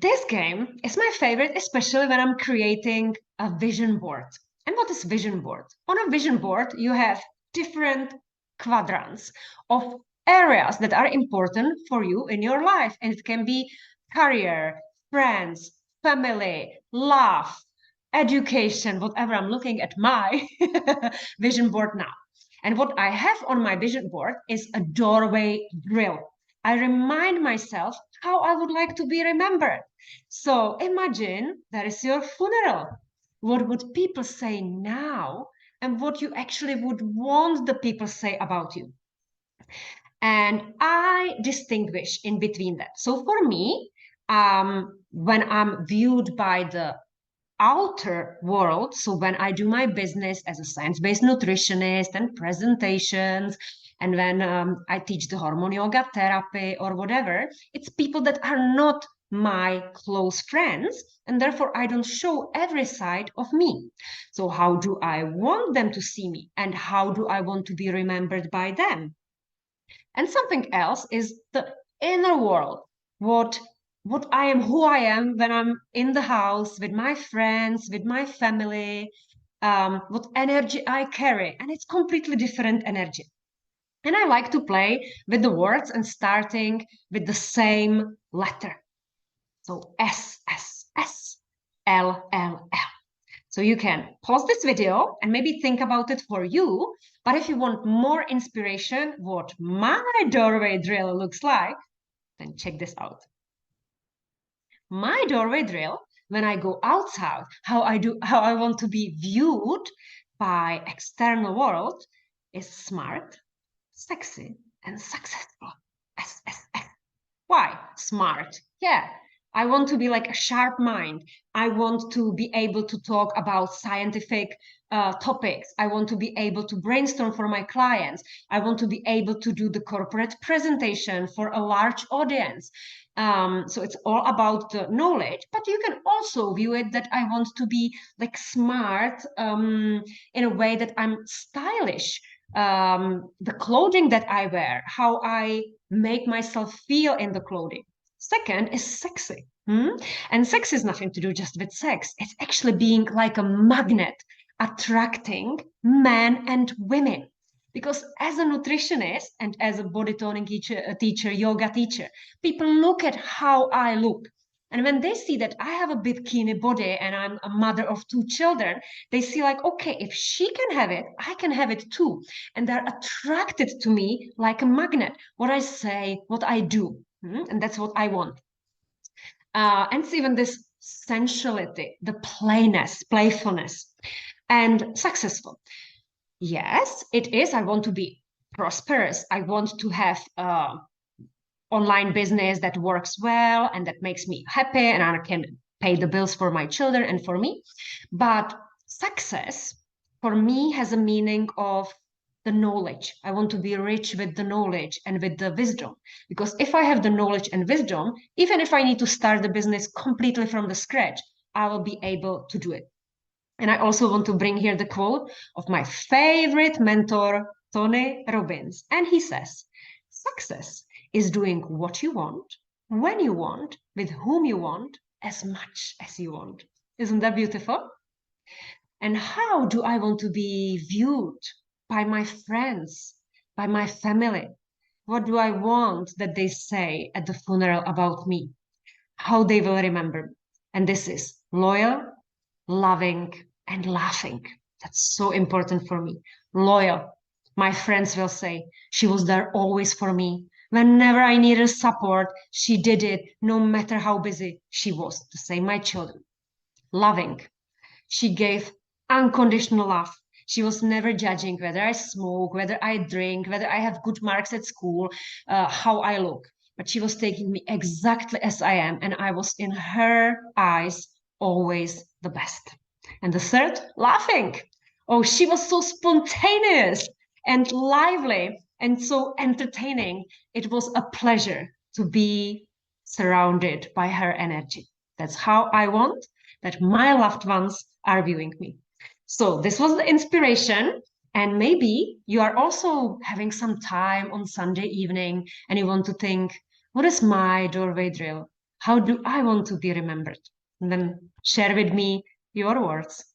This game is my favorite, especially when I'm creating a vision board. And what is vision board? On a vision board, you have different quadrants of areas that are important for you in your life. And it can be career, friends, family, love, education, whatever. I'm looking at my vision board now. And what I have on my vision board is a doorway drill. I remind myself how I would like to be remembered. So imagine that is your funeral. What would people say now, and what you actually would want the people say about you? And I distinguish in between that. So for me, when I'm viewed by the outer world, so when I do my business as a science-based nutritionist and presentations, and when I teach the hormone yoga therapy or whatever, it's people that are not my close friends, and therefore I don't show every side of me. So how do I want them to see me, and how do I want to be remembered by them? And something else is the inner world, what I am, who I am when I'm in the house with my friends, with my family, what energy I carry. And it's completely different energy. And I like to play with the words and starting with the same letter. So S, S, S, L, L, L. So you can pause this video and maybe think about it for you. But if you want more inspiration, what my doorway drill looks like, then check this out. My doorway drill, when I go outside, how I want to be viewed by external world is smart, sexy, and successful. S, S, S. Why? Smart. Yeah. I want to be like a sharp mind. I want to be able to talk about scientific topics. I want to be able to brainstorm for my clients. I want to be able to do the corporate presentation for a large audience. So it's all about the knowledge, but you can also view it that I want to be like smart in a way that I'm stylish. The clothing that I wear, how I make myself feel in the clothing. Second is sexy. And sex is nothing to do just with sex. It's actually being like a magnet, attracting men and women. Because as a nutritionist and as a body toning teacher, yoga teacher, people look at how I look. And when they see that I have a bikini body and I'm a mother of two children, they see like, okay, if she can have it, I can have it too. And they're attracted to me like a magnet, what I say, what I do. And that's what I want. And it's even this sensuality, the plainness, playfulness, and successful. Yes, it is. I want to be prosperous. I want to have online business that works well and that makes me happy and I can pay the bills for my children and for me. But success for me has a meaning of the knowledge. I want to be rich with the knowledge and with the wisdom. Because if I have the knowledge and wisdom, even if I need to start the business completely from the scratch, I will be able to do it. And I also want to bring here the quote of my favorite mentor, Tony Robbins. And he says, success is doing what you want, when you want, with whom you want, as much as you want. Isn't that beautiful? And how do I want to be viewed by my friends, by my family? What do I want that they say at the funeral about me? How they will remember me? And this is loyal, loving, and laughing. That's so important for me. Loyal. My friends will say, she was there always for me. Whenever I needed support, she did it, no matter how busy she was. The same my children. Loving. She gave unconditional love. She was never judging whether I smoke, whether I drink, whether I have good marks at school, how I look. But she was taking me exactly as I am, and I was in her eyes always the best. And the third, laughing. Oh, she was so spontaneous and lively and so entertaining. It was a pleasure to be surrounded by her energy. That's how I want that my loved ones are viewing me. So this was the inspiration. And maybe you are also having some time on Sunday evening and you want to think, what is my doorway drill? How do I want to be remembered? And then share with me your words.